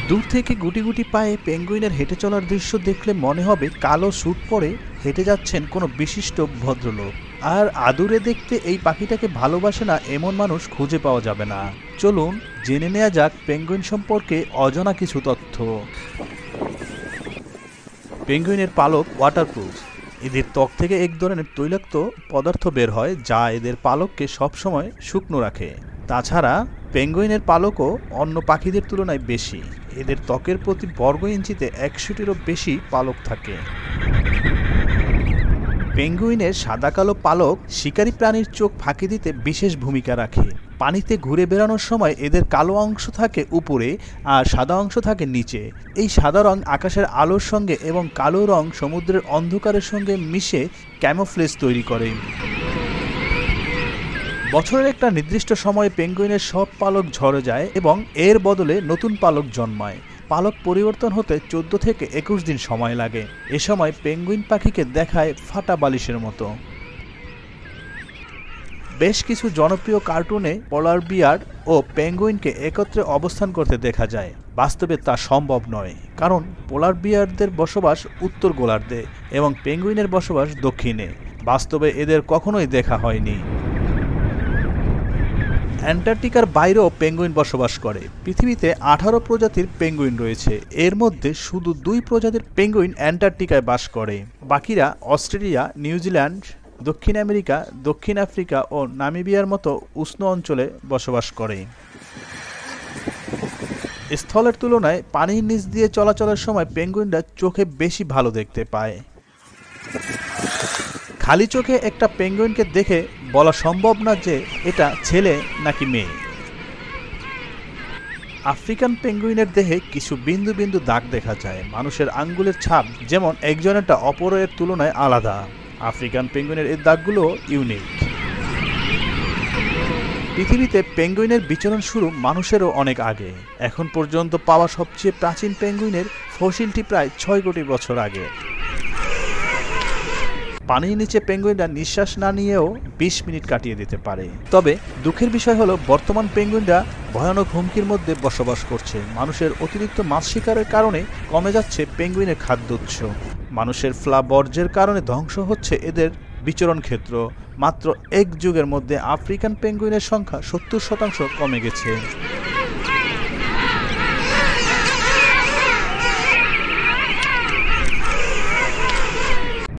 দূর থেকে গুটি গুটি পায়ে পেঙ্গুইনের হেঁটে চলার দৃশ্য দেখলে মনে হবে কালো স্যুট পরে হেঁটে যাচ্ছেন কোনো বিশিষ্ট ভদ্রলোক। আর আদুরে দেখতে এই পাখিটাকে ভালোবাসে না এমন মানুষ খুঁজে পাওয়া যাবে না। চলুন জেনে নেওয়া যাক পেঙ্গুইন সম্পর্কে অজানা কিছু তথ্য। পেঙ্গুইনের পালক ওয়াটারপ্রুফ। এদের ত্বক থেকে এক ধরনের তৈলাক্ত পদার্থ বের হয় যা এদের পালককে সবসময় শুকনো রাখে। তাছাড়া পেঙ্গুইনের পালকও অন্য পাখিদের তুলনায় বেশি। এদের ত্বকের প্রতি বর্গ ইঞ্চিতে 100টিরও বেশি পালক থাকে। পেঙ্গুইনের সাদা কালো পালক শিকারী প্রাণীর চোখ ফাঁকি দিতে বিশেষ ভূমিকা রাখে। পানিতে ঘুরে বেড়ানোর সময় এদের কালো অংশ থাকে উপরে আর সাদা অংশ থাকে নিচে। এই সাদা রং আকাশের আলোর সঙ্গে এবং কালো রং সমুদ্রের অন্ধকারের সঙ্গে মিশে ক্যামোফ্লেজ তৈরি করে। বছরের একটা নির্দিষ্ট সময়ে পেঙ্গুইনের সব পালক ঝরে যায় এবং এর বদলে নতুন পালক জন্মায়। পালক পরিবর্তন হতে 14 থেকে 21 দিন সময় লাগে। এ সময় পেঙ্গুইন পাখিকে দেখায় ফাটা বালিশের মতো। বেশ কিছু জনপ্রিয় কার্টুনে পোলার বিয়ার ও পেঙ্গুইনকে একত্রে অবস্থান করতে দেখা যায়। বাস্তবে তা সম্ভব নয়, কারণ পোলার বিয়ারদের বসবাস উত্তর গোলার্ধে এবং পেঙ্গুইনের বসবাস দক্ষিণে। বাস্তবে এদের কখনোই দেখা হয়নি। অ্যান্টার্কটিকার বাইরেও পেঙ্গুইন বসবাস করে। পৃথিবীতে 18 প্রজাতির পেঙ্গুইন রয়েছে। এর মধ্যে শুধু 2 প্রজাতির পেঙ্গুইন অ্যান্টার্কটিকায় বাস করে। বাকিরা অস্ট্রেলিয়া, নিউজিল্যান্ড, দক্ষিণ আমেরিকা, দক্ষিণ আফ্রিকা ও নামিবিয়ার মতো উষ্ণ অঞ্চলে বসবাস করে। স্থলের তুলনায় পানির নিচ দিয়ে চলাচলের সময় পেঙ্গুইনরা চোখে বেশি ভালো দেখতে পায়। খালি চোখে একটা পেঙ্গুইনকে দেখে বলা সম্ভব না যে এটা ছেলে নাকি মেয়ে। আফ্রিকান পেঙ্গুইনের দেহে কিছু বিন্দু বিন্দু দাগ দেখা যায়। মানুষের আঙ্গুলের ছাপ যেমন একজনেরটা অপরের তুলনায় আলাদা। আফ্রিকান পেঙ্গুইনের এই দাগগুলো ইউনিক। পৃথিবীতে পেঙ্গুইনের বিচরণ শুরু মানুষেরও অনেক আগে। এখন পর্যন্ত পাওয়া সবচেয়ে প্রাচীন পেঙ্গুইনের ফসিলটি প্রায় 6 কোটি বছর আগে। পানির নিচে পেঙ্গুইনরা নিঃশ্বাস না নিয়েও 20 মিনিট কাটিয়ে দিতে পারে। তবে দুঃখের বিষয় হলো বর্তমান পেঙ্গুইনরা ভয়ানক হুমকির মধ্যে বসবাস করছে। মানুষের অতিরিক্ত মাছ শিকারের কারণে কমে যাচ্ছে পেঙ্গুইনের খাদ্য উৎস। মানুষের ফ্লা বর্জ্যের কারণে ধ্বংস হচ্ছে এদের বিচরণ ক্ষেত্র। মাত্র 1 যুগের মধ্যে আফ্রিকান পেঙ্গুইনের সংখ্যা 70% কমে গেছে।